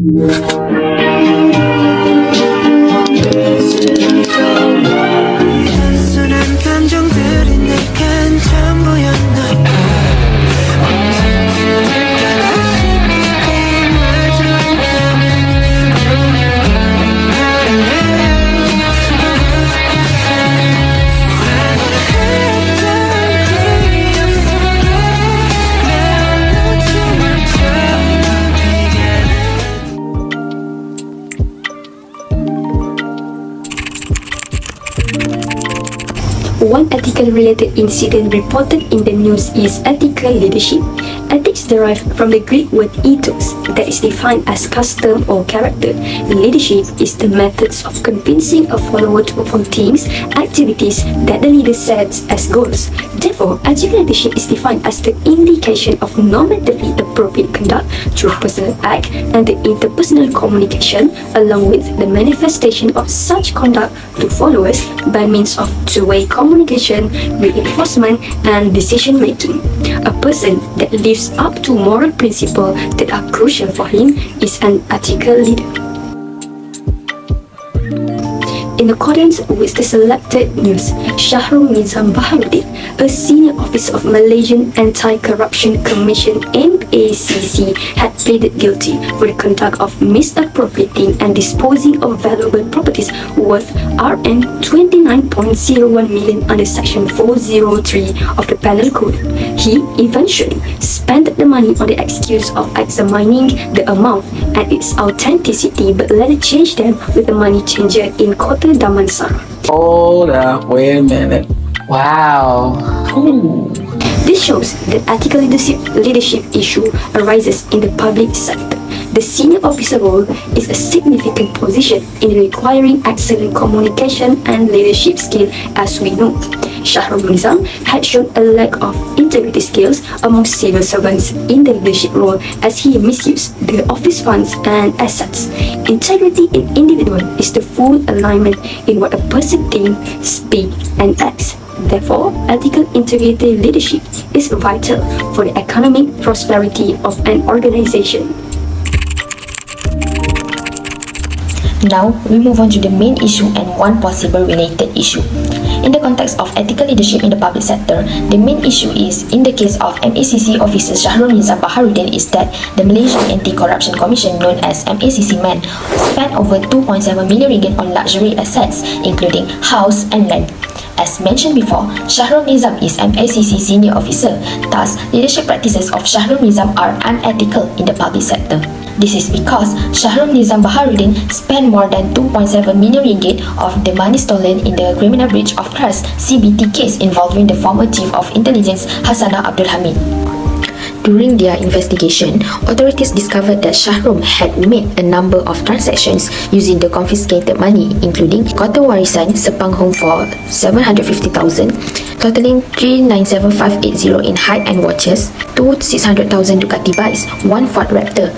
One ethical-related incident reported in the news is ethical leadership. Ethics derive from the Greek word ethos that is defined as custom or character. Leadership is the methods of convincing a follower to perform things, activities that the leader sets as goals. Therefore, ethical leadership is defined as the indication of normatively appropriate conduct through personal act and the interpersonal communication, along with the manifestation of such conduct to followers by means of two-way communication, reinforcement, and decision-making. A person that lives up to moral principles that are crucial for him is an ethical leader. In accordance with the selected news, Syahrul Nizam Baharuddin, a senior officer of Malaysian Anti-Corruption Commission (MACC), had pleaded guilty for the conduct of misappropriating and disposing of valuable properties worth Rm 29.01 million under Section 403 of the Penal Code. He eventually spent the money on the excuse of examining the amount and its authenticity, but later changed them with the money changer in Kota Damansara. Hold up, wait a minute. Wow. Ooh. This shows that ethical leadership issue arises in the public sector. The senior officer role is a significant position in requiring excellent communication and leadership skill, as we know. Syahrul Nizam had shown a lack of integrity skills among civil servants in the leadership role as he misused the office funds and assets. Integrity in individual is the full alignment in what a person thinks, speaks, and acts. Therefore, ethical integrity leadership is vital for the economic prosperity of an organization. Now, we move on to the main issue and one possible related issue. In the context of ethical leadership in the public sector, the main issue is, in the case of MACC officer Syahrul Nizam Baharuddin, is that the Malaysian Anti-Corruption Commission, known as MACC-MAN, spent over 2.7 million ringgit on luxury assets, including house and land. As mentioned before, Syahrul Nizam is MACC senior officer, thus leadership practices of Syahrul Nizam are unethical in the public sector. This is because Syahrul Nizam Baharuddin spent more than 2.7 million ringgit of the money stolen in the criminal breach of trust (CBT) case involving the former Chief of Intelligence Hassana Abdul Hamid. During their investigation, authorities discovered that Syahrul had made a number of transactions using the confiscated money, including Kota Warisan Sepang Home for 750,000, totaling 397580 in high-end watches, 600,000 Ducati bikes, one Ford Raptor,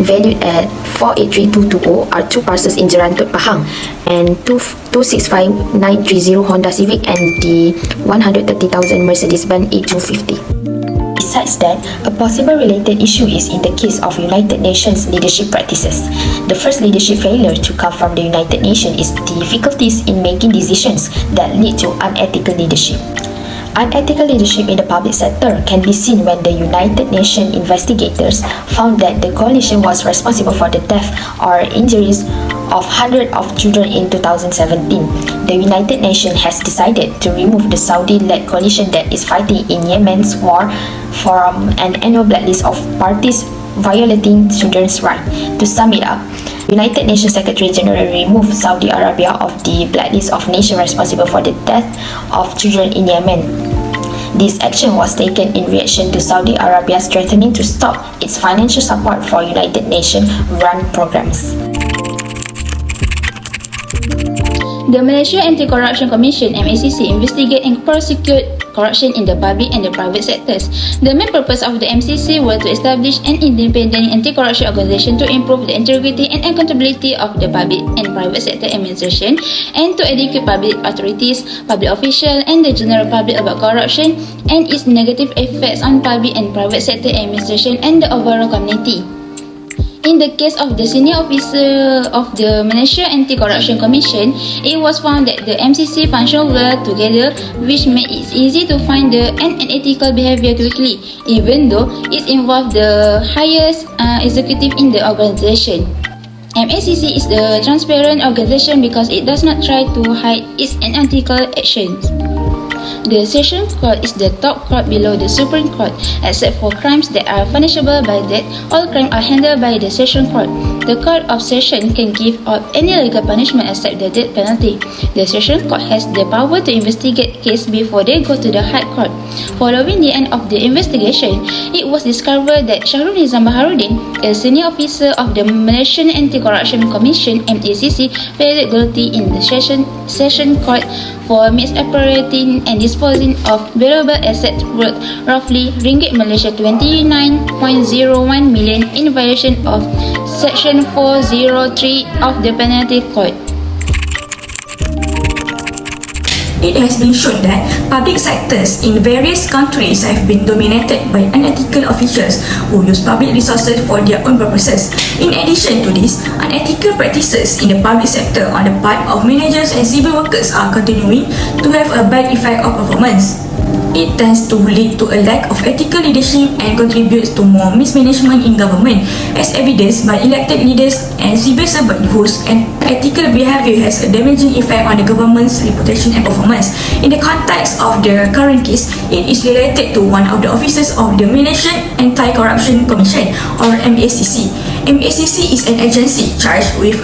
valued at 483220 are two parcels in Jerantut, Pahang, and 265930 Honda Civic and the 130,000 Mercedes-Benz A250. Besides that, a possible related issue is in the case of United Nations leadership practices. The first leadership failure to come from the United Nations is difficulties in making decisions that lead to unethical leadership. Unethical leadership in the public sector can be seen when the United Nations investigators found that the coalition was responsible for the death or injuries of hundreds of children in 2017. The United Nations has decided to remove the Saudi-led coalition that is fighting in Yemen's war from an annual blacklist of parties violating children's rights. To sum it up, United Nations Secretary General removed Saudi Arabia of the blacklist of nations responsible for the death of children in Yemen. This action was taken in reaction to Saudi Arabia threatening to stop its financial support for United Nations-run programs. The Malaysia Anti-Corruption Commission (MACC) investigate and prosecute corruption in the public and the private sectors. The main purpose of the MCC was to establish an independent anti-corruption organization to improve the integrity and accountability of the public and private sector administration and to educate public authorities, public officials, and the general public about corruption and its negative effects on public and private sector administration and the overall community. In the case of the senior officer of the Malaysia Anti-Corruption Commission, it was found that the MCC functioned well together, which made it easy to find the unethical behavior quickly, even though it involved the highest executive in the organization. MACC is a transparent organization because it does not try to hide its unethical actions. The Session Court is the top court below the Supreme Court, except for crimes that are punishable by death. All crimes are handled by the Session Court. The Court of Session can give out any legal punishment except the death penalty. The Session Court has the power to investigate cases before they go to the High Court. Following the end of the investigation, it was discovered that Shahrul Nizam Baharudin, a senior officer of the Malaysian Anti-Corruption Commission (MACC), pleaded guilty in the Session Court for misappropriating and disposing of valuable assets worth roughly ringgit Malaysia 29.01 million in violation of Section 403 of the Penalty Code. It has been shown that public sectors in various countries have been dominated by unethical officials who use public resources for their own purposes. In addition to this, unethical practices in the public sector on the part of managers and civil workers are continuing to have a bad effect on performance. It tends to lead to a lack of ethical leadership and contributes to more mismanagement in government, as evidenced by elected leaders and civil servants whose unethical behavior has a damaging effect on the government's reputation and performance. In the context of the current case, it is related to one of the officers of the Malaysian Anti-Corruption Commission, or MACC. MACC is an agency charged with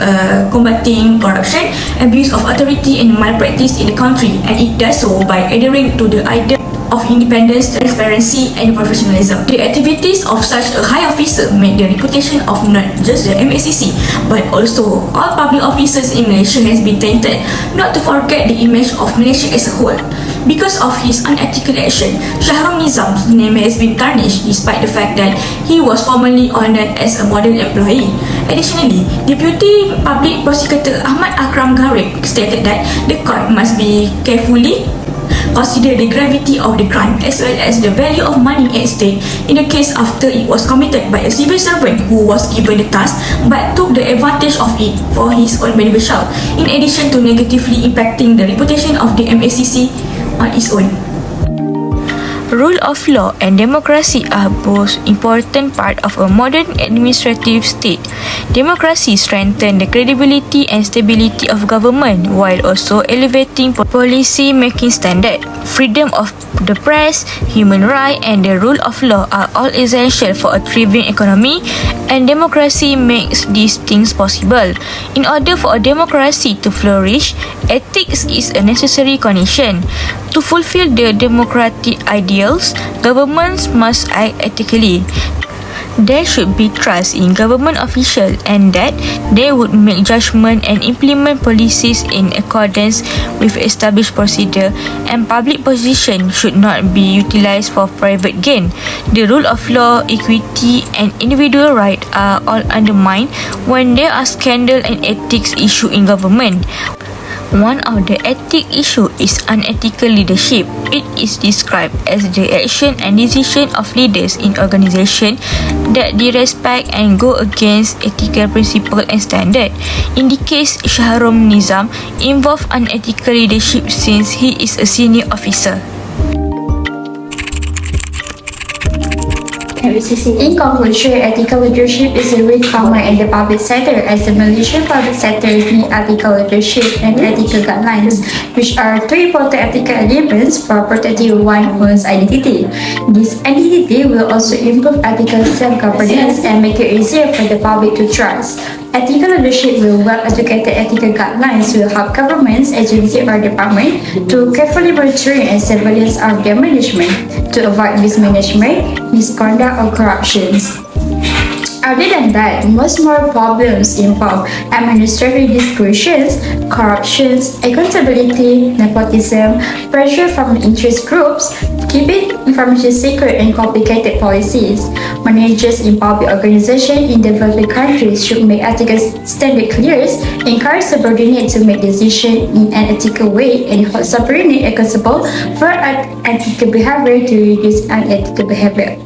combating corruption, abuse of authority and malpractice in the country, and it does so by adhering to the ideal of independence, transparency and professionalism. The activities of such a high officer make the reputation of not just the MACC but also all public officers in Malaysia has been tainted, not to forget the image of Malaysia as a whole. Because of his unethical action, Shahrul Nizam's name has been tarnished despite the fact that he was formerly honoured as a model employee. Additionally, Deputy Public Prosecutor Ahmad Akram Gharib stated that the court must be carefully consider the gravity of the crime as well as the value of money at stake in the case after it was committed by a civil servant who was given the task but took the advantage of it for his own beneficial, in addition to negatively impacting the reputation of the MACC on its own. Rule of law and democracy are both important part of a modern administrative state. Democracy strengthens the credibility and stability of government while also elevating policy making standard. Freedom of the press, human rights and the rule of law are all essential for a thriving economy, and democracy makes these things possible. In order for a democracy to flourish, ethics is a necessary condition. To fulfill the democratic ideals, governments must act ethically. There should be trust in government officials and that they would make judgment and implement policies in accordance with established procedure, and public position should not be utilized for private gain. The rule of law, equity and individual rights are all undermined when there are scandal and ethics issue in government. One of the ethic issue is unethical leadership. It is described as the action and decision of leaders in organization that disrespect and go against ethical principle and standard. In the case Shahrul Nizam involved unethical leadership since he is a senior officer. In conclusion, ethical leadership is a real common in the public sector, as the Malaysian public sector needs ethical leadership and ethical guidelines, which are three important ethical elements for protecting one's identity. This identity will also improve ethical self-governance and make it easier for the public to trust. Ethical leadership with well-educated ethical guidelines will help governments, agencies or departments to carefully monitor and surveillance of their management to avoid mismanagement, misconduct or corruptions. Other than that, most more problems involve administrative discretions, corruptions, accountability, nepotism, pressure from interest groups, keeping information secret and complicated policies. Managers in public organizations in developing countries should make ethical standard clear, encourage subordinates to make decisions in an ethical way, and hold subordinates accountable for unethical behavior to reduce unethical behavior.